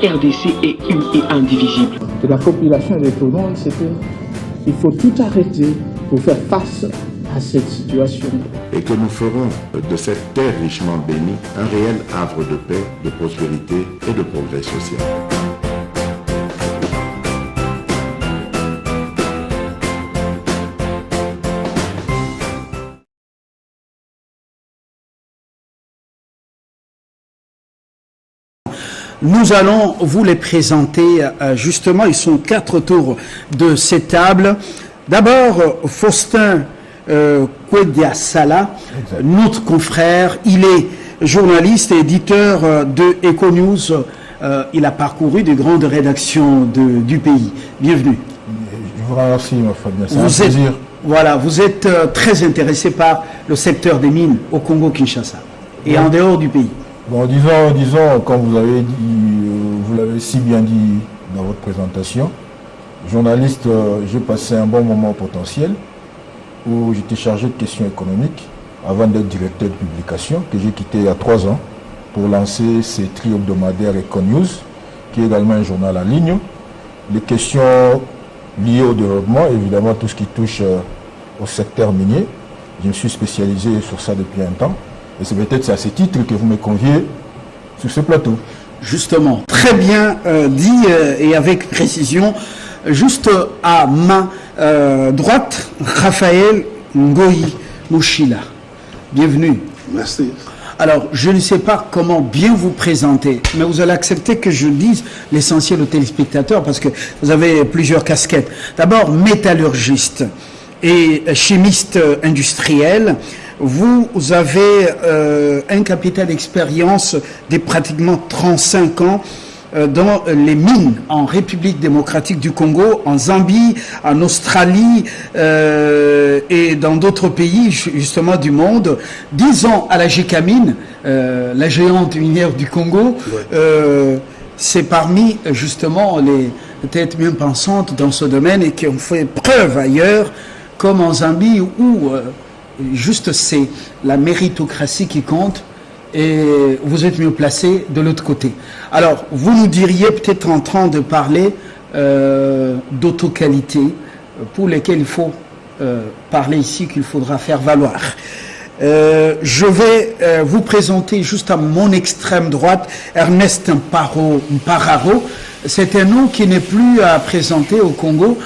RDC est une et indivisible. De la population et de tout le monde, c'est qu'il faut tout arrêter pour faire face à cette situation. Et que nous ferons de cette terre richement bénie un réel havre de paix, de prospérité et de progrès social. Nous allons vous les présenter justement, ils sont 4 autour de cette table. D'abord, Faustin Kwedia Sala, notre confrère, il est journaliste et éditeur de Econews. Il a parcouru de grandes rédactions du pays. Bienvenue. Je vous remercie, ma Fabien. C'est un plaisir. Voilà, vous êtes très intéressé par le secteur des mines au Congo-Kinshasa et en dehors du pays. Bon, disons, comme vous avez dit, vous l'avez si bien dit dans votre présentation, journaliste, j'ai passé un bon moment potentiel où j'étais chargé de questions économiques avant d'être directeur de publication que j'ai quitté il y a 3 ans pour lancer ces tri-hebdomadaires Econews, qui est également un journal en ligne. Les questions liées au développement, évidemment tout ce qui touche au secteur minier. Je me suis spécialisé sur ça depuis un temps. Et c'est peut-être à ce titre que vous me conviez sur ce plateau. Justement, très bien dit et avec précision. Juste à ma droite, Raphaël Ngoyi Mouchila. Bienvenue. Merci. Alors, je ne sais pas comment bien vous présenter, mais vous allez accepter que je dise l'essentiel aux téléspectateurs parce que vous avez plusieurs casquettes. D'abord, métallurgiste et chimiste industriel. Vous avez un capital d'expérience de pratiquement 35 ans dans les mines en République démocratique du Congo, en Zambie, en Australie et dans d'autres pays justement du monde. 10 ans à la Gécamine, la géante minière du Congo. C'est parmi justement les têtes bien pensantes dans ce domaine et qui ont fait preuve ailleurs, comme en Zambie où juste c'est la méritocratie qui compte et vous êtes mieux placé de l'autre côté. Alors, vous nous diriez peut-être en train de parler d'autoqualité pour lesquelles il faut parler ici, qu'il faudra faire valoir. Je vais vous présenter juste à mon extrême droite Ernest Mpararo. C'est un nom qui n'est plus à présenter au Congo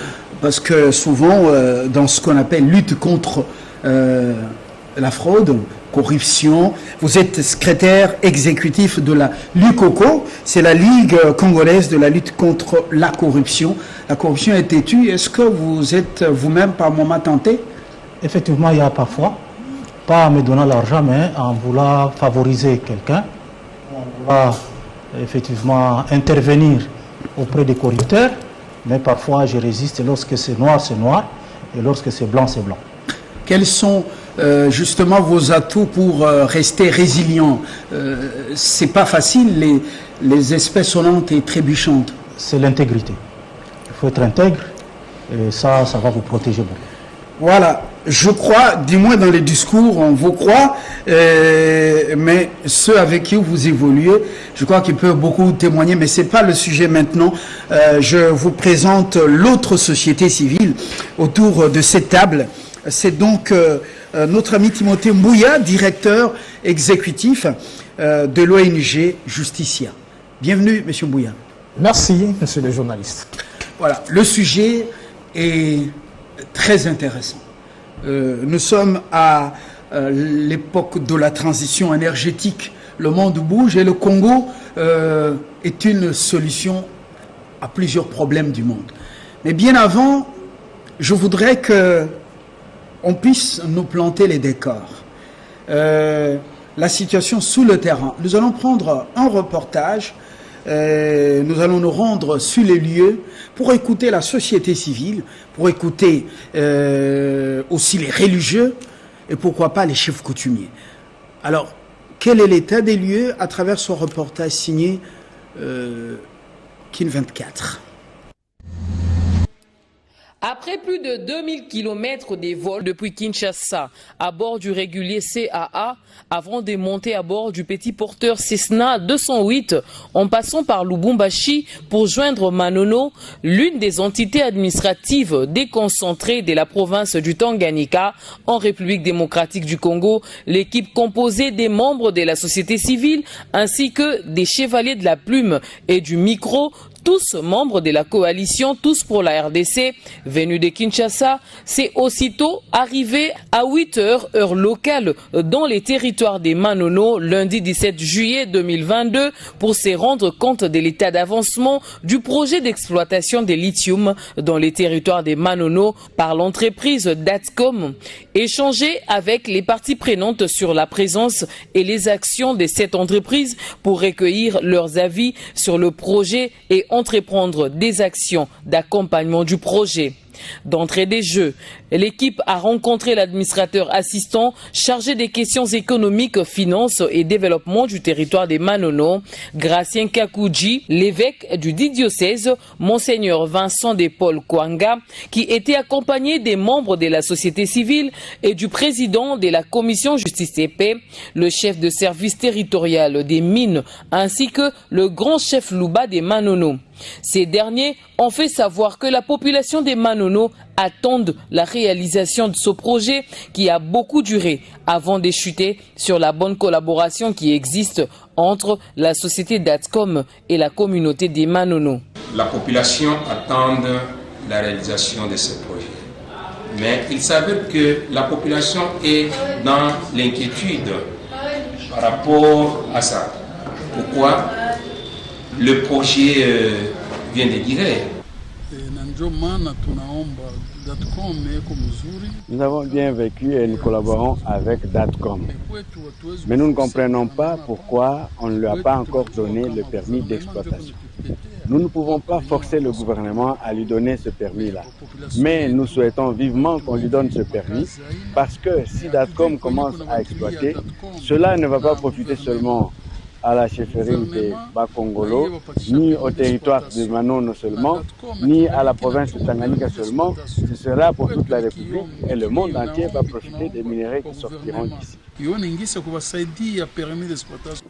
parce que souvent dans ce qu'on appelle lutte contre la fraude, corruption. Vous êtes secrétaire exécutif de la LUCOCO, c'est la Ligue congolaise de la lutte contre la corruption. La corruption est têtue. Est-ce que vous êtes vous-même par moment tenté? Effectivement, il y a parfois, pas en me donnant l'argent, mais en voulant favoriser quelqu'un, en voulant effectivement intervenir auprès des corrupteurs, mais parfois je résiste. Lorsque c'est noir, et lorsque c'est blanc, c'est blanc. Quels sont justement vos atouts pour rester résilient? C'est pas facile, les espèces sonnantes et trébuchantes. C'est l'intégrité. Il faut être intègre et ça va vous protéger beaucoup. Voilà, je crois, du moins dans les discours, on vous croit, mais ceux avec qui vous évoluez, je crois qu'ils peuvent beaucoup témoigner, mais ce n'est pas le sujet maintenant. Je vous présente l'autre société civile autour de cette table. C'est donc notre ami Timothée Mbouya, directeur exécutif de l'ONG Justicia. Bienvenue, monsieur Mbouya. Merci, monsieur le journaliste. Voilà, le sujet est très intéressant. Nous sommes à l'époque de la transition énergétique. Le monde bouge et le Congo est une solution à plusieurs problèmes du monde. Mais bien avant, je voudrais que on puisse nous planter les décors. La situation sous le terrain. Nous allons prendre un reportage, nous allons nous rendre sur les lieux pour écouter la société civile, pour écouter aussi les religieux et pourquoi pas les chefs coutumiers. Alors, quel est l'état des lieux à travers ce reportage signé Kin 24? Après plus de 2000 km des vols depuis Kinshasa à bord du régulier CAA, avant de monter à bord du petit porteur Cessna 208, en passant par Lubumbashi pour joindre Manono, l'une des entités administratives déconcentrées de la province du Tanganyika, en République démocratique du Congo, l'équipe composée des membres de la société civile ainsi que des chevaliers de la plume et du micro, tous membres de la coalition Tous pour la RDC, venus de Kinshasa, c'est aussitôt arrivé à 8 heures, heure locale, dans les territoires des Manono, lundi 17 juillet 2022, pour se rendre compte de l'état d'avancement du projet d'exploitation de lithium dans les territoires des Manono par l'entreprise Datcom. Échanger avec les parties prenantes sur la présence et les actions de cette entreprise pour recueillir leurs avis sur le projet et entreprendre des actions d'accompagnement du projet. D'entrée des jeux, l'équipe a rencontré l'administrateur assistant chargé des questions économiques, finances et développement du territoire des Manono, Gracien Kakouji, l'évêque du dit diocèse, Monseigneur Vincent de Paul Kwanga, qui était accompagné des membres de la société civile et du président de la commission justice et paix, le chef de service territorial des mines, ainsi que le grand chef Louba des Manono. Ces derniers ont fait savoir que la population des Manono attendent la réalisation de ce projet qui a beaucoup duré avant de chuter sur la bonne collaboration qui existe entre la société Datcom et la communauté des Manono. La population attend la réalisation de ce projet. Mais il s'avère que la population est dans l'inquiétude par rapport à ça. Pourquoi? Le projet vient de durer. Nous avons bien vécu et nous collaborons avec Datcom. Mais nous ne comprenons pas pourquoi on ne lui a pas encore donné le permis d'exploitation. Nous ne pouvons pas forcer le gouvernement à lui donner ce permis-là. Mais nous souhaitons vivement qu'on lui donne ce permis parce que si Datcom commence à exploiter, cela ne va pas profiter seulement à la chefferie de Bakongolo, ni au territoire de Manono seulement, ni à la province de Tanganyika seulement. Ce sera pour toute la République et le monde entier va profiter des minéraux qui sortiront d'ici.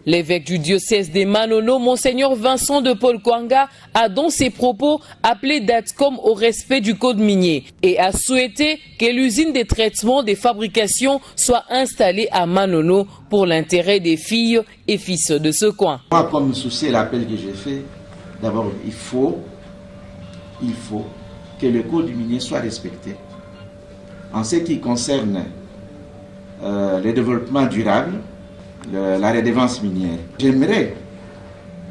L'évêque du diocèse des Manono, Monseigneur Vincent de Paul Kwanga, a dans ses propos appelé Datcom au respect du code minier et a souhaité que l'usine de traitement des fabrications soit installée à Manono pour l'intérêt des filles et fils de ce coin. Moi, comme souci et l'appel que j'ai fait, d'abord, il faut que le code minier soit respecté. En ce qui concerne le développement durable, la redevance minière, j'aimerais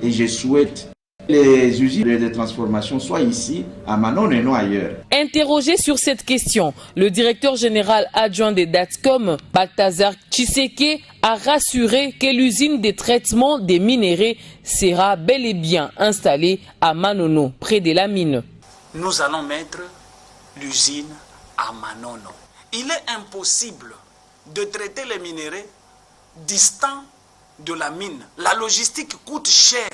et je souhaite que les usines de transformation soient ici, à Manono et non ailleurs. Interrogé sur cette question, le directeur général adjoint des Datcom, Balthazar Tshiseke, a rassuré que l'usine de traitement des minéraux sera bel et bien installée à Manono, près de la mine. Nous allons mettre l'usine à Manono. Il est impossible de traiter les minéraux distants de la mine. La logistique coûte cher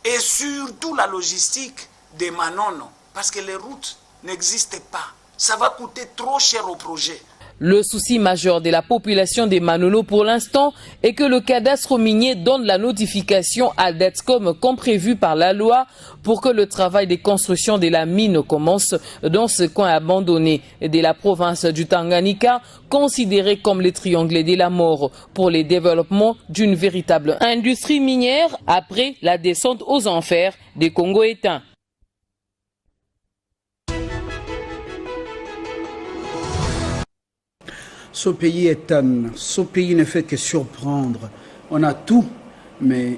et surtout la logistique de Manono parce que les routes n'existent pas. Ça va coûter trop cher au projet. Le souci majeur de la population des Manono pour l'instant est que le cadastre minier donne la notification à Datcom comme prévu par la loi pour que le travail de construction de la mine commence dans ce coin abandonné de la province du Tanganyika, considéré comme le triangle de la mort pour le développement d'une véritable industrie minière après la descente aux enfers des Congo éteints. Ce pays étonne, ce pays ne fait que surprendre. On a tout, mais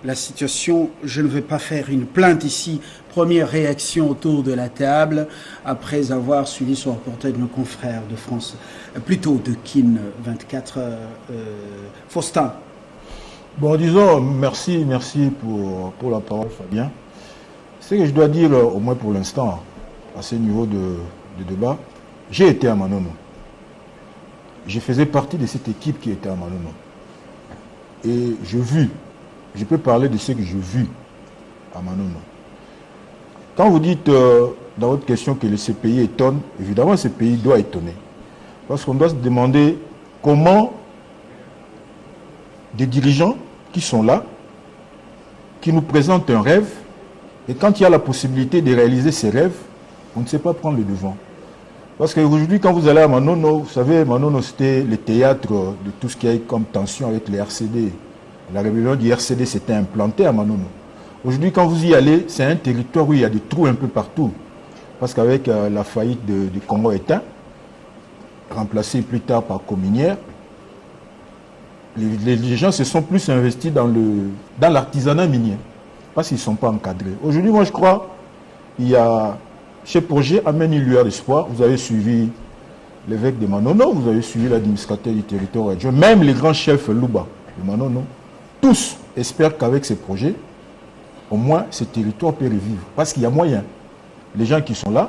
la situation, je ne vais pas faire une plainte ici. Première réaction autour de la table, après avoir suivi ce reportage de nos confrères de France, plutôt de Kin 24, Faustin. Bon, disons, merci pour la parole, Fabien. Ce que je dois dire, au moins pour l'instant, à ce niveau de débat, j'ai été à Manono. Je faisais partie de cette équipe qui était à Manono. Et je peux parler de ce que j'ai vu à Manono. Quand vous dites dans votre question que le CPI étonne, évidemment le CPI doit étonner. Parce qu'on doit se demander comment des dirigeants qui sont là, qui nous présentent un rêve, et quand il y a la possibilité de réaliser ces rêves, on ne sait pas prendre le devant. Parce qu'aujourd'hui, quand vous allez à Manono, vous savez, Manono, c'était le théâtre de tout ce qui a eu comme tension avec les RCD. La rébellion du RCD s'était implantée à Manono. Aujourd'hui, quand vous y allez, c'est un territoire où il y a des trous un peu partout. Parce qu'avec la faillite du Congo éteint, remplacée plus tard par Cominière, les gens se sont plus investis dans l'artisanat minier. Parce qu'ils ne sont pas encadrés. Aujourd'hui, moi, je crois, il y a... Chez Projet amène une lueur d'espoir. Vous avez suivi l'évêque de Manono, vous avez suivi l'administrateur du territoire adjoint, même les grands chefs Luba de Manono. Tous espèrent qu'avec ces projets, au moins ce territoire peut revivre. Parce qu'il y a moyen. Les gens qui sont là,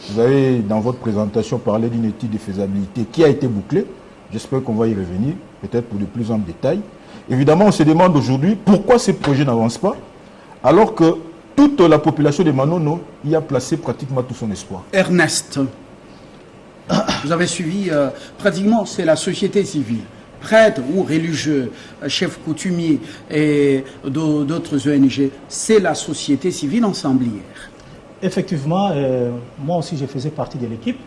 vous avez dans votre présentation parlé d'une étude de faisabilité qui a été bouclée. J'espère qu'on va y revenir, peut-être pour de plus en détail. Évidemment, on se demande aujourd'hui pourquoi ces projets n'avancent pas, alors que toute la population de Manono y a placé pratiquement tout son espoir. Ernest, vous avez suivi, pratiquement, c'est la société civile, prêtres ou religieux, chefs coutumiers et d'autres ONG, c'est la société civile ensemblière. Effectivement, moi aussi je faisais partie de l'équipe.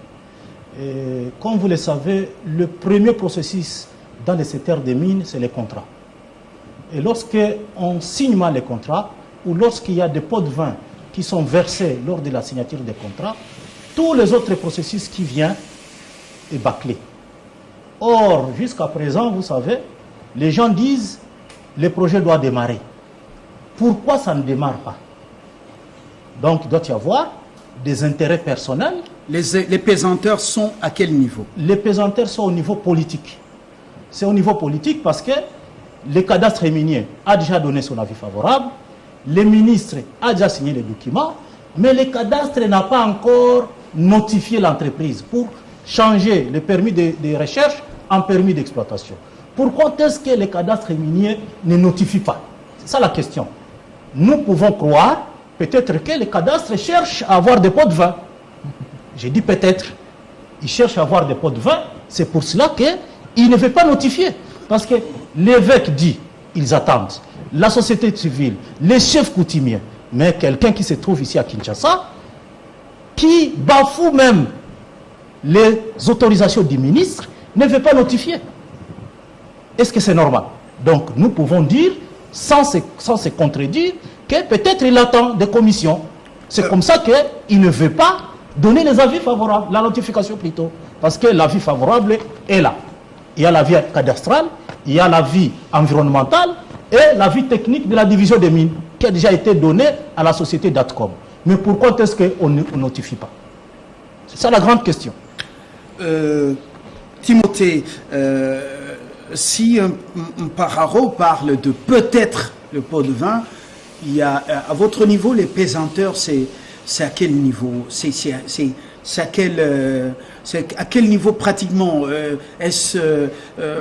Comme vous le savez, le premier processus dans le secteur des mines, c'est les contrats. Et lorsqu'on signe mal les contrats, ou lorsqu'il y a des pots de vin qui sont versés lors de la signature des contrats, tous les autres processus qui viennent est bâclé. Or, jusqu'à présent, vous savez, les gens disent le projet doit démarrer. Pourquoi ça ne démarre pas? Donc, il doit y avoir des intérêts personnels. Les pesanteurs sont à quel niveau? Les pesanteurs sont au niveau politique. C'est au niveau politique parce que le cadastre minier a déjà donné son avis favorable. Le ministre a déjà signé les documents, mais le cadastre n'a pas encore notifié l'entreprise pour changer le permis de recherche en permis d'exploitation. Pourquoi est-ce que le cadastre minier ne notifie pas? C'est ça la question. Nous pouvons croire peut-être que le cadastre cherche à avoir des pots de vin. J'ai dit peut-être. Il cherche à avoir des pots de vin. C'est pour cela qu'il ne veut pas notifier. Parce que l'évêque dit, ils attendent. La société civile, les chefs coutumiers, mais quelqu'un qui se trouve ici à Kinshasa, qui bafoue même les autorisations du ministre, ne veut pas notifier. Est-ce que c'est normal? Donc nous pouvons dire, sans se contredire, que peut-être il attend des commissions. C'est comme ça qu'il ne veut pas donner les avis favorables, la notification plutôt. Parce que l'avis favorable est là. Il y a l'avis cadastral, il y a l'avis environnemental, et l'avis technique de la division des mines qui a déjà été donné à la société Datcom. Mais pourquoi est-ce qu'on ne notifie pas? C'est ça la grande question. Timothée, si un Pararo parle de peut-être le pot de vin, il y a, à votre niveau, les pesanteurs, c'est à quel niveau? C'est à quel niveau pratiquement? Est-ce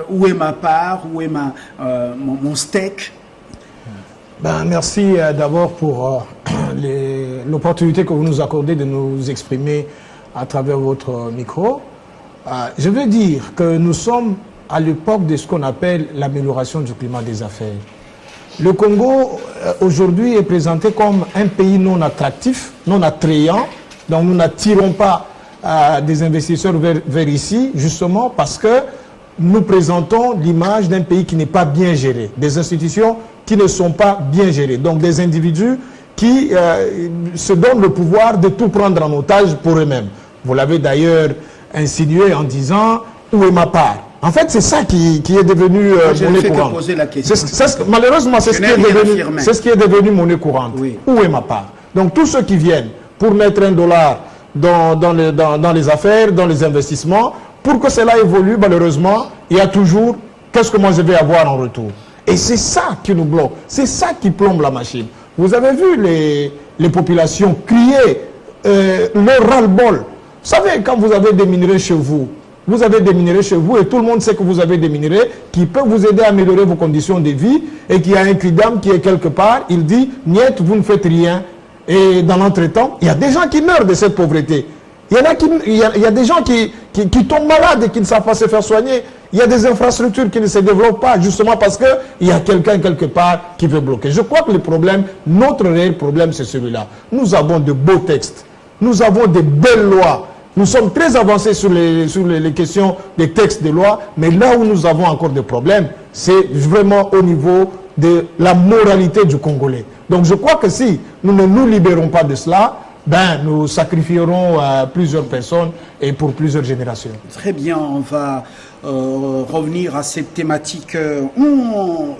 où est ma part? Où est mon steak? Merci d'abord pour l'opportunité que vous nous accordez de nous exprimer à travers votre micro. Je veux dire que nous sommes à l'époque de ce qu'on appelle l'amélioration du climat des affaires. Le Congo, aujourd'hui, est présenté comme un pays non attractif, non attrayant. Donc nous n'attirons pas des investisseurs vers ici, justement parce que nous présentons l'image d'un pays qui n'est pas bien géré, des institutions qui ne sont pas bien gérées, donc des individus qui se donnent le pouvoir de tout prendre en otage pour eux-mêmes. Vous l'avez d'ailleurs insinué en disant « où est ma part ?» En fait, c'est ça qui est devenu monnaie courante. Malheureusement, c'est ce qui est devenu monnaie courante. Oui. Où est ma part? Donc tous ceux qui viennent pour mettre $1 dans les affaires, dans les investissements, pour que cela évolue, malheureusement, il y a toujours qu'est-ce que moi je vais avoir en retour. Et c'est ça qui nous bloque, c'est ça qui plombe la machine. Vous avez vu les populations crier leur ras-le-bol. Vous savez, quand vous avez des minerais chez vous, vous avez des minerais chez vous et tout le monde sait que vous avez des minerais qui peuvent vous aider à améliorer vos conditions de vie et qu'il y a un quidam qui est quelque part, il dit, niet, vous ne faites rien. Et dans l'entretemps, il y a des gens qui meurent de cette pauvreté. Il y a des gens qui tombent malades et qui ne savent pas se faire soigner. Il y a des infrastructures qui ne se développent pas, justement parce qu'il y a quelqu'un quelque part qui veut bloquer. Je crois que le problème, notre réel problème, c'est celui-là. Nous avons de beaux textes. Nous avons de belles lois. Nous sommes très avancés sur les questions des textes de loi, mais là où nous avons encore des problèmes, c'est vraiment au niveau de la moralité du Congolais. Donc je crois que si nous ne nous libérons pas de cela, ben, nous sacrifierons plusieurs personnes et pour plusieurs générations. Très bien, on va revenir à cette thématique. On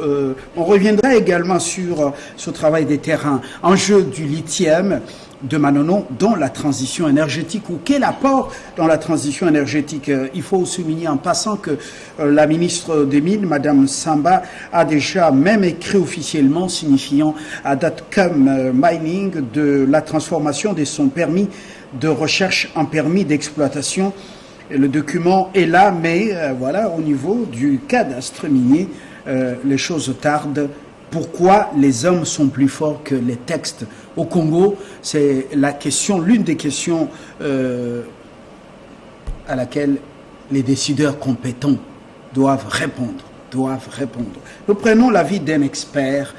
reviendra également sur ce travail des terrains. Enjeu du lithium de Manono dans la transition énergétique, ou quel apport dans la transition énergétique. Il faut souligner en passant que la ministre des Mines, Madame Samba, a déjà même écrit officiellement, signifiant à Datcom Mining de la transformation de son permis de recherche en permis d'exploitation. Le document est là, mais voilà, au niveau du cadastre minier, les choses tardent. Pourquoi les hommes sont plus forts que les textes au Congo? C'est la question, l'une des questions à laquelle les décideurs compétents doivent répondre. Nous prenons l'avis d'un expert.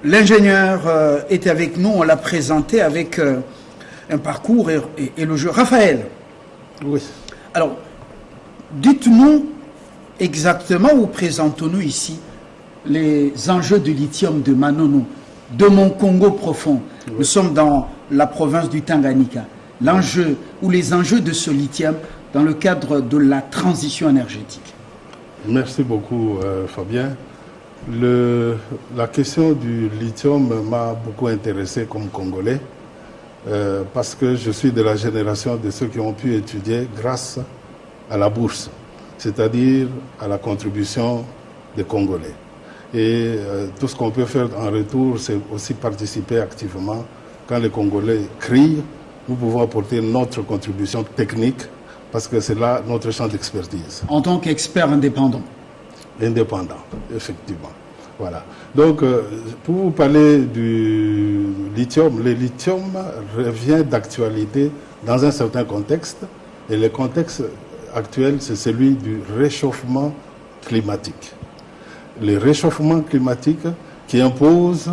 L'ingénieur est avec nous, on l'a présenté avec un parcours et le jeu. Raphaël. Oui. Alors, dites-nous exactement où présentons-nous ici les enjeux du lithium de Manono, de mon Congo profond. Oui. Nous sommes dans la province du Tanganyika. L'enjeu ou les enjeux de ce lithium dans le cadre de la transition énergétique. Merci beaucoup Fabien. La question du lithium m'a beaucoup intéressé comme Congolais parce que je suis de la génération de ceux qui ont pu étudier grâce à la bourse, c'est-à-dire à la contribution des Congolais. Et tout ce qu'on peut faire en retour, c'est aussi participer activement. Quand les Congolais crient, nous pouvons apporter notre contribution technique parce que c'est là notre champ d'expertise. En tant qu'expert indépendant. Indépendant, effectivement. Voilà. Donc, pour vous parler du lithium, le lithium revient d'actualité dans un certain contexte. Et le contexte actuel, c'est celui du réchauffement climatique. Le réchauffement climatique qui impose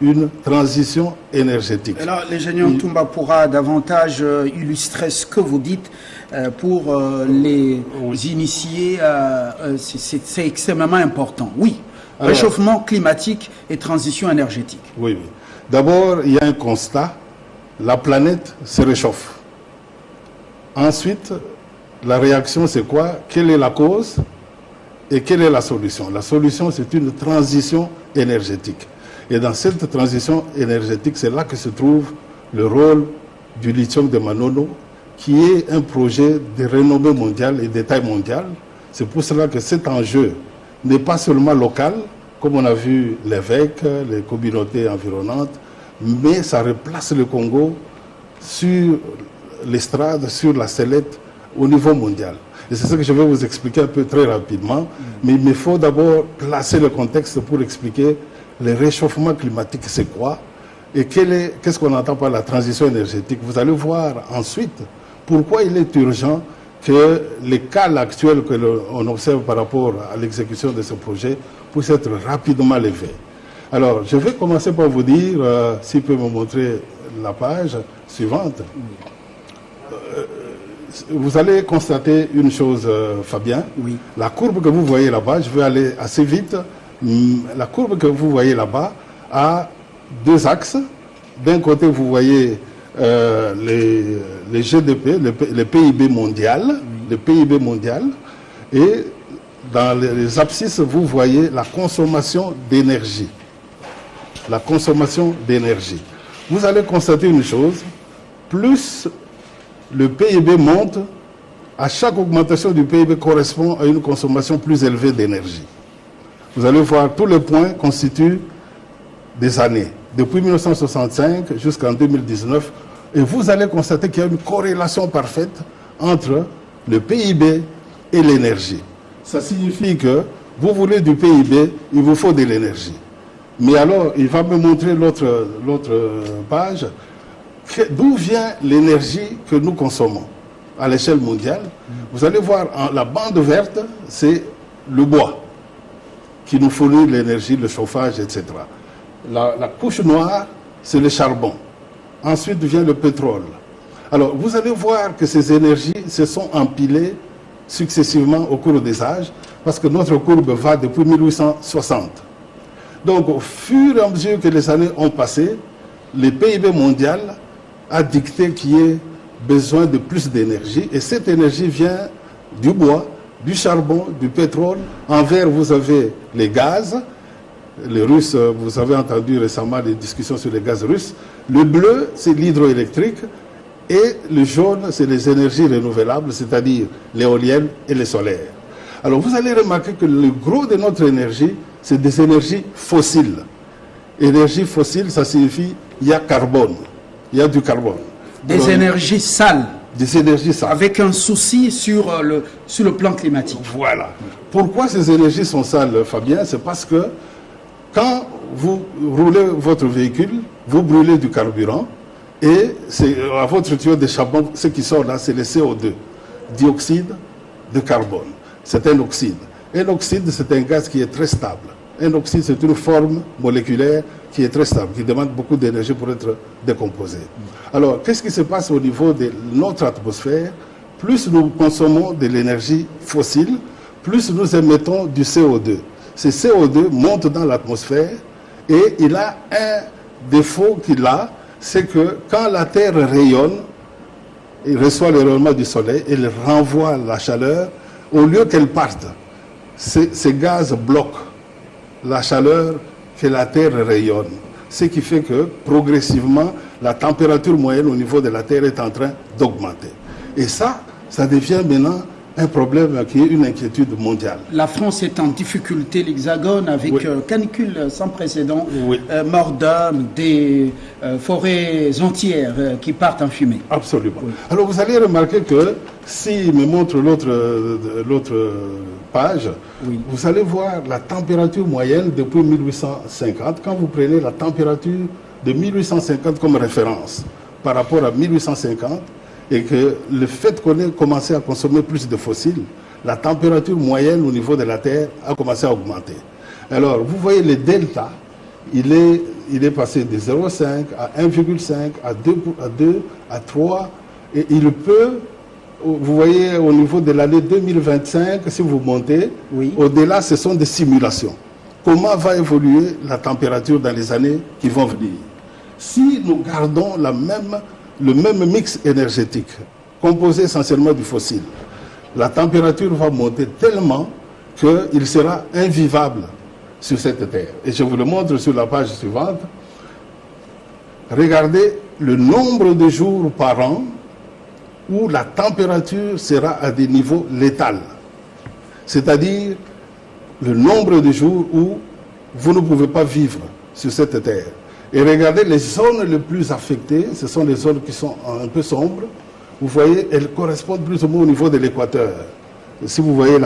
une transition énergétique. Alors, l'ingénieur Toumba pourra davantage illustrer ce que vous dites pour les initiés. C'est extrêmement important. Oui, alors, réchauffement climatique et transition énergétique. Oui, oui. D'abord, il y a un constat. La planète se réchauffe. Ensuite, la réaction, c'est quoi? Quelle est la cause? Et quelle est la solution? La solution, c'est une transition énergétique. Et dans cette transition énergétique, c'est là que se trouve le rôle du lithium de Manono, qui est un projet de renommée mondiale et de taille mondiale. C'est pour cela que cet enjeu n'est pas seulement local, comme on a vu l'évêque, les communautés environnantes, mais ça replace le Congo sur l'estrade, sur la sellette, au niveau mondial. Et c'est ce que je vais vous expliquer un peu très rapidement. Mais il me faut d'abord placer le contexte pour expliquer le réchauffement climatique, c'est quoi et qu'est-ce qu'on entend par la transition énergétique. Vous allez voir ensuite pourquoi il est urgent que les cas actuels que l'on observe par rapport à l'exécution de ce projet puissent être rapidement levés. Alors, je vais commencer par vous dire, s'il peut me montrer la page suivante. Vous allez constater une chose, Fabien. Oui. La courbe que vous voyez là-bas, je vais aller assez vite. La courbe que vous voyez là-bas a deux axes. D'un côté, vous voyez les GDP, le PIB mondial, le PIB mondial, et dans les abscisses, vous voyez la consommation d'énergie. La consommation d'énergie. Vous allez constater une chose, plus le PIB monte, à chaque augmentation du PIB correspond à une consommation plus élevée d'énergie. Vous allez voir, tous les points constituent des années, depuis 1965 jusqu'en 2019, et vous allez constater qu'il y a une corrélation parfaite entre le PIB et l'énergie. Ça signifie que vous voulez du PIB, il vous faut de l'énergie. Mais alors, il va me montrer l'autre page. D'où vient l'énergie que nous consommons à l'échelle mondiale? Vous allez voir, la bande verte, c'est le bois qui nous fournit l'énergie, le chauffage, etc. La couche noire, c'est le charbon. Ensuite vient le pétrole. Alors, vous allez voir que ces énergies se sont empilées successivement au cours des âges, parce que notre courbe va depuis 1860. Donc, au fur et à mesure que les années ont passé, le PIB mondial a dicté qu'il y ait besoin de plus d'énergie, et cette énergie vient du bois, du charbon, du pétrole. En vert, vous avez les gaz. Les Russes, vous avez entendu récemment les discussions sur les gaz russes. Le bleu, c'est l'hydroélectrique. Et le jaune, c'est les énergies renouvelables, c'est-à-dire l'éolienne et le solaire. Alors, vous allez remarquer que le gros de notre énergie, c'est des énergies fossiles. Énergie fossile, ça signifie il y a carbone. Il y a du carbone. Des énergies sales. Des énergies sales. Avec un souci sur le plan climatique. Voilà. Pourquoi ces énergies sont sales, Fabien? C'est parce que quand vous roulez votre véhicule, vous brûlez du carburant et à votre tuyau d'échappement, ce qui sort là, c'est le CO2, dioxyde de carbone. C'est un oxyde. Un oxyde, c'est un gaz qui est très stable. Un oxyde, c'est une forme moléculaire qui est très stable, qui demande beaucoup d'énergie pour être décomposée. Alors, qu'est-ce qui se passe au niveau de notre atmosphère? Plus nous consommons de l'énergie fossile, plus nous émettons du CO2. Ce CO2 monte dans l'atmosphère et il a un défaut qu'il a, c'est que quand la Terre rayonne, il reçoit le rayonnement du soleil, il renvoie la chaleur, au lieu qu'elle parte, ces gaz bloquent la chaleur que la Terre rayonne. Ce qui fait que progressivement, la température moyenne au niveau de la Terre est en train d'augmenter. Et ça devient maintenant un problème qui est une inquiétude mondiale. La France est en difficulté, l'Hexagone, avec canicule sans précédent, mort d'hommes, des forêts entières qui partent en fumée. Absolument. Oui. Alors vous allez remarquer que, s'il me montre l'autre page, vous allez voir la température moyenne depuis 1850. Quand vous prenez la température de 1850 comme référence par rapport à 1850, et que le fait qu'on ait commencé à consommer plus de fossiles, la température moyenne au niveau de la Terre a commencé à augmenter. Alors, vous voyez le delta, il est passé de 0,5 à 1,5, à 2, à 3, et il peut, vous voyez au niveau de l'année 2025, si vous montez, au-delà, ce sont des simulations. Comment va évoluer la température dans les années qui vont venir? Si nous gardons le même mix énergétique, composé essentiellement du fossile, la température va monter tellement qu'il sera invivable sur cette terre. Et je vous le montre sur la page suivante. Regardez le nombre de jours par an où la température sera à des niveaux létals. C'est-à-dire le nombre de jours où vous ne pouvez pas vivre sur cette terre. Et regardez, les zones les plus affectées, ce sont les zones qui sont un peu sombres. Vous voyez, elles correspondent plus ou moins au niveau de l'équateur. Si vous voyez,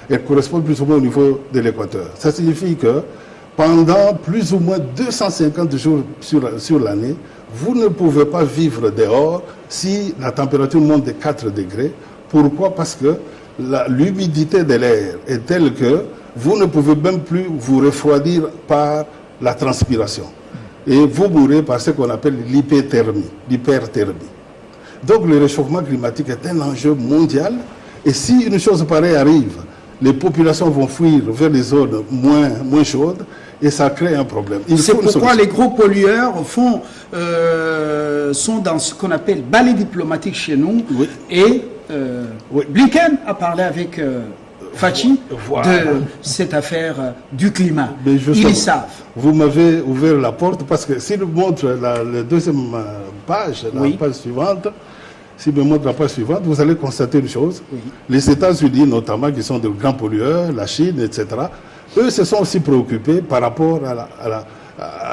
elles correspondent plus ou moins au niveau de l'équateur. Ça signifie que pendant plus ou moins 250 jours sur l'année, vous ne pouvez pas vivre dehors si la température monte de 4 degrés. Pourquoi? Parce que l'humidité de l'air est telle que vous ne pouvez même plus vous refroidir par la transpiration. Et vous mourrez par ce qu'on appelle l'hyperthermie. Donc le réchauffement climatique est un enjeu mondial. Et si une chose pareille arrive, les populations vont fuir vers les zones moins chaudes et ça crée un problème. C'est pourquoi les gros pollueurs sont dans ce qu'on appelle balai diplomatique chez nous. Et Blinken a parlé avec Fachi de cette affaire du climat. Ils savent. Vous m'avez ouvert la porte parce que s'il montre la deuxième page, la page suivante, s'il me montre la page suivante, vous allez constater une chose. Les États-Unis, notamment, qui sont de grands pollueurs, la Chine, etc., eux se sont aussi préoccupés par rapport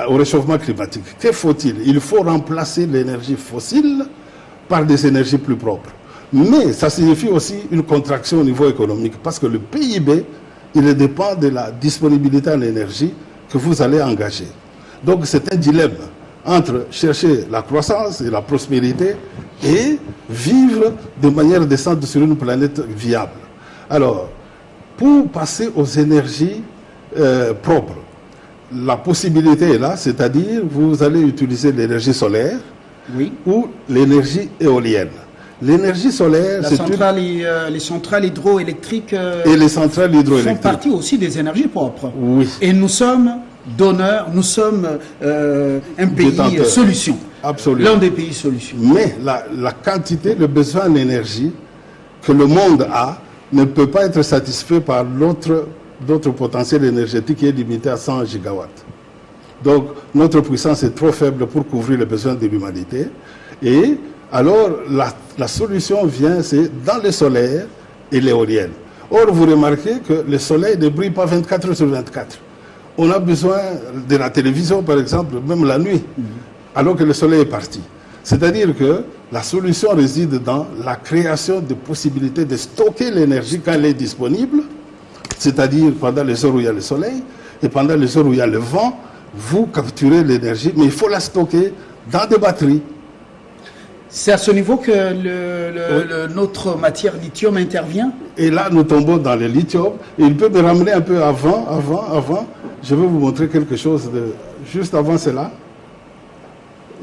au réchauffement climatique. Que faut-il? Il faut remplacer l'énergie fossile par des énergies plus propres. Mais ça signifie aussi une contraction au niveau économique, parce que le PIB, il dépend de la disponibilité en énergie que vous allez engager. Donc c'est un dilemme entre chercher la croissance et la prospérité et vivre de manière décente sur une planète viable. Alors, pour passer aux énergies propres, la possibilité est là, c'est-à-dire vous allez utiliser l'énergie solaire ou l'énergie éolienne. L'énergie solaire, c'est les centrales hydroélectriques et les centrales hydroélectriques font partie aussi des énergies propres. Oui. Et nous sommes donneurs, nous sommes un pays solution. Absolument. L'un des pays solutions. Mais la quantité, le besoin d'énergie que le monde a ne peut pas être satisfait par notre potentiel énergétique qui est limité à 100 gigawatts. Donc notre puissance est trop faible pour couvrir les besoins de l'humanité. Et alors la solution vient, c'est dans le solaire et l'éolienne. Or, vous remarquez que le soleil ne brille pas 24 heures sur 24. On a besoin de la télévision, par exemple, même la nuit, alors que le soleil est parti. C'est-à-dire que la solution réside dans la création de possibilités de stocker l'énergie quand elle est disponible, c'est-à-dire pendant les heures où il y a le soleil, et pendant les heures où il y a le vent, vous capturez l'énergie, mais il faut la stocker dans des batteries. C'est à ce niveau que notre matière lithium intervient? Et là, nous tombons dans le lithium. Et il peut me ramener un peu avant. Je vais vous montrer quelque chose juste avant cela.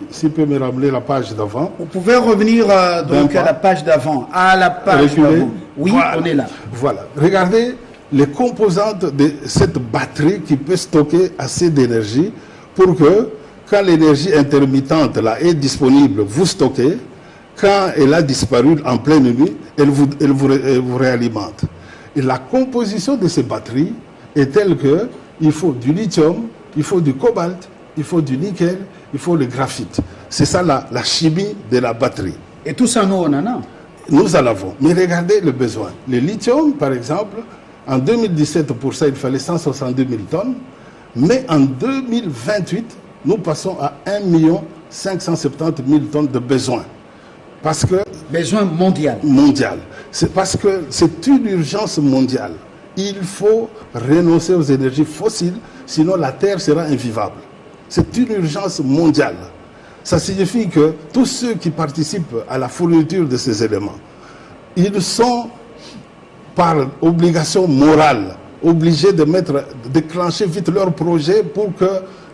S'il peut me ramener la page d'avant. Vous pouvez revenir donc à la page d'avant. À la page d'avant. Oui, voilà. On est là. Voilà. Regardez les composantes de cette batterie qui peut stocker assez d'énergie pour que, quand l'énergie intermittente là, est disponible, vous stockez. Quand elle a disparu en pleine nuit, elle vous réalimente. Et la composition de ces batteries est telle qu'il faut du lithium, il faut du cobalt, il faut du nickel, il faut le graphite. C'est ça la chimie de la batterie. Et tout ça, nous, on en a. Nous en avons. Mais regardez le besoin. Le lithium, par exemple, en 2017, pour ça, il fallait 162 000 tonnes. Mais en 2028, nous passons à 1 570 000 tonnes de besoin. Parce que... Besoin mondial. Mondial. C'est parce que c'est une urgence mondiale. Il faut renoncer aux énergies fossiles, sinon la Terre sera invivable. C'est une urgence mondiale. Ça signifie que tous ceux qui participent à la fourniture de ces éléments, ils sont, par obligation morale, obligés de déclencher vite leur projet pour que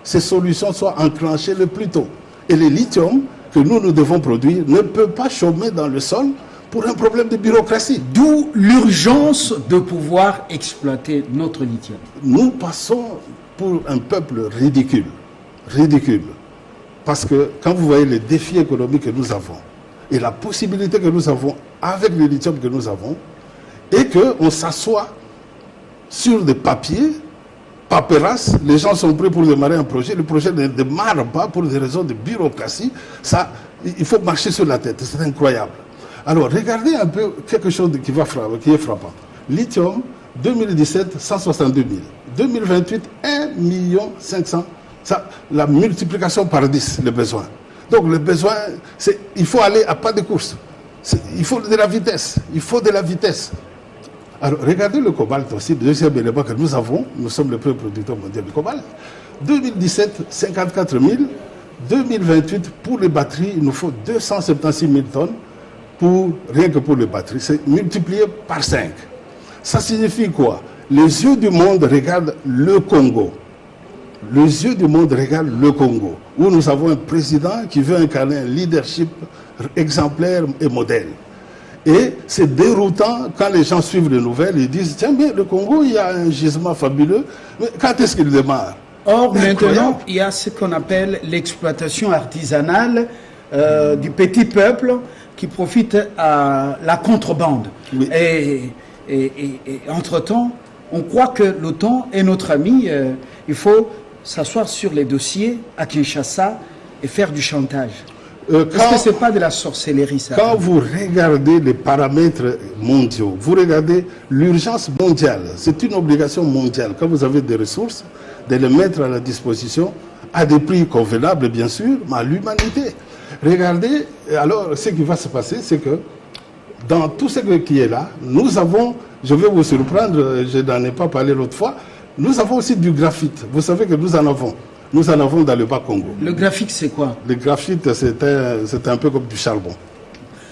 ces solutions soient enclenchées le plus tôt. Et le lithium que nous devons produire ne peut pas chômer dans le sol pour un problème de bureaucratie. D'où l'urgence de pouvoir exploiter notre lithium. Nous passons pour un peuple ridicule. Ridicule. Parce que quand vous voyez les défis économiques que nous avons et la possibilité que nous avons avec le lithium que nous avons, et qu'on s'assoit sur des papiers, paperasse, les gens sont prêts pour démarrer un projet, le projet ne démarre pas pour des raisons de bureaucratie, ça, il faut marcher sur la tête, c'est incroyable. Alors regardez un peu quelque chose qui est frappant. Lithium, 2017, 162 000. 2028, 1 500 000. Ça, la multiplication par 10, le besoin. Donc le besoin, il faut aller à pas de course. Il faut de la vitesse. Il faut de la vitesse. Alors regardez le cobalt aussi, le deuxième élément que nous avons. Nous sommes le premier producteur mondial de cobalt. 2017, 54 000. 2028, pour les batteries, il nous faut 276 000 tonnes, rien que pour les batteries. C'est multiplié par 5. Ça signifie quoi? Les yeux du monde regardent le Congo. Les yeux du monde regardent le Congo, où nous avons un président qui veut incarner un leadership exemplaire et modèle. Et c'est déroutant quand les gens suivent les nouvelles, ils disent, tiens bien, le Congo, il y a un gisement fabuleux, mais quand est-ce qu'il démarre? Or, maintenant, il y a ce qu'on appelle l'exploitation artisanale du petit peuple qui profite à la contrebande. Oui. Et entre-temps, on croit que l'OTAN est notre ami. Il faut s'asseoir sur les dossiers à Kinshasa et faire du chantage. Est-ce que ce n'est pas de la sorcellerie, ça? Quand vous regardez les paramètres mondiaux, vous regardez l'urgence mondiale, c'est une obligation mondiale. Quand vous avez des ressources, de les mettre à la disposition à des prix convenables, bien sûr, mais à l'humanité. Regardez, alors ce qui va se passer, c'est que dans tout ce qui est là, nous avons, je vais vous surprendre, je n'en ai pas parlé l'autre fois, Nous avons aussi du graphite. Vous savez que nous en avons. Nous en avons dans le Bas-Congo. Le graphite, c'est quoi? Le graphite, c'est un peu comme du charbon.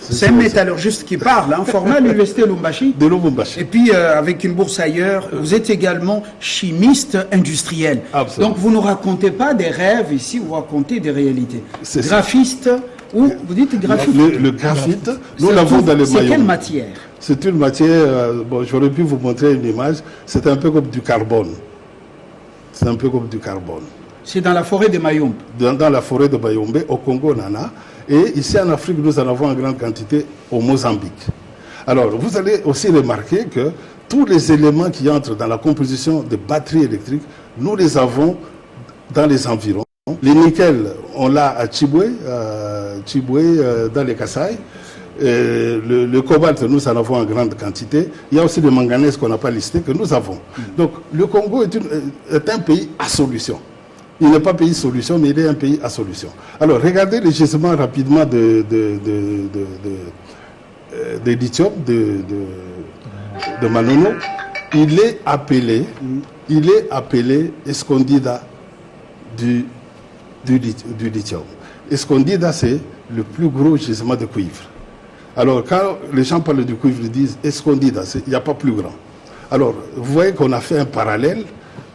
C'est un métallurgiste qui parle, formé à l'université Lubumbashi. De Lubumbashi. Et puis, avec une bourse ailleurs, vous êtes également chimiste industriel. Absolument. Donc, vous ne racontez pas des rêves ici, vous racontez des réalités. Graphiste, ou vous dites graphite? Le graphite, nous l'avons dans les maillots. C'est quelle matière? C'est une matière, bon, j'aurais pu vous montrer une image, c'est un peu comme du carbone. C'est un peu comme du carbone. C'est dans la forêt de Mayombe. Dans la forêt de Mayombe, au Congo, Nana. Et ici en Afrique, nous en avons en grande quantité au Mozambique. Alors, vous allez aussi remarquer que tous les éléments qui entrent dans la composition de batteries électriques, nous les avons dans les environs. Les nickel, on l'a à Chiboué, dans les Kasaï. Le cobalt, nous en avons en grande quantité. Il y a aussi le manganèse qu'on n'a pas listé, que nous avons. Donc, le Congo est un pays à solution. Il n'est pas pays solution, mais il est un pays à solution. Alors, regardez les gisements rapidement de lithium de Manono. Il est appelé Escondida du lithium. Escondida, c'est le plus gros gisement de cuivre. Alors, quand les gens parlent du cuivre, ils disent Escondida, il n'y a pas plus grand. Alors, vous voyez qu'on a fait un parallèle.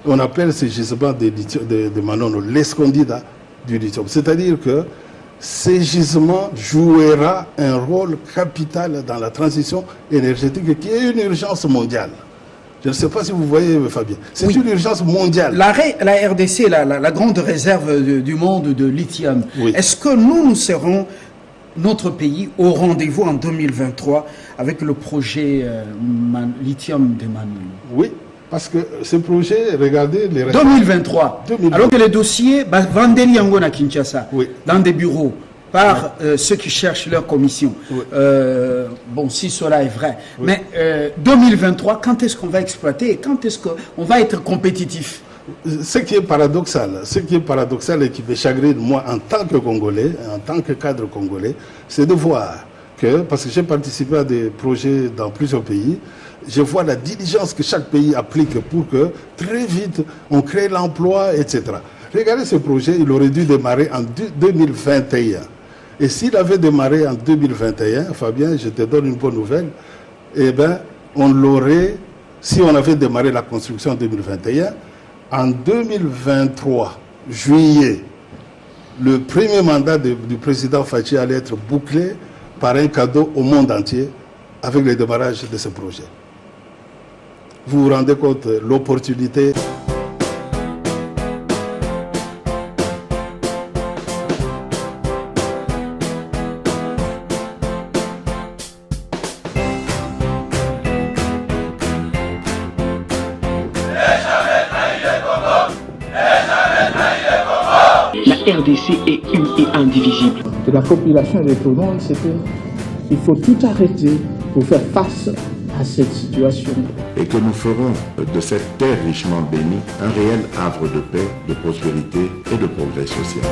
On appelle ces gisements de Manono l'Escondida du lithium. C'est-à-dire que ces gisements jouera un rôle capital dans la transition énergétique qui est une urgence mondiale. Je ne sais pas si vous voyez, Fabien. C'est une urgence mondiale. La RDC, la grande réserve du monde de lithium. Oui. Est-ce que nous serons, notre pays, au rendez-vous en 2023 avec le projet lithium de Manono? Oui. Parce que ce projet, regardez les résultats. 2023. Alors que les dossiers, vendés à Kinshasa, dans des bureaux, par ceux qui cherchent leur commission. Oui. Bon, si cela est vrai. Oui. Mais 2023, quand est-ce qu'on va exploiter et quand est-ce qu'on va être compétitif? Ce qui est paradoxal et qui me chagrine, moi, en tant que Congolais, en tant que cadre congolais, c'est de voir que, parce que j'ai participé à des projets dans plusieurs pays, je vois la diligence que chaque pays applique pour que très vite on crée l'emploi, etc. Regardez ce projet, il aurait dû démarrer en 2021. Et s'il avait démarré en 2021, Fabien, je te donne une bonne nouvelle, eh bien, on l'aurait, si on avait démarré la construction en 2021, en 2023, juillet, le premier mandat du président Fachi allait être bouclé par un cadeau au monde entier avec le démarrage de ce projet. Vous vous rendez compte de l'opportunité? La RDC est une et indivisible. De la population et de tout le monde, c'est qu'il faut tout arrêter pour faire face à cette situation. Et que nous ferons de cette terre richement bénie un réel havre de paix, de prospérité et de progrès social.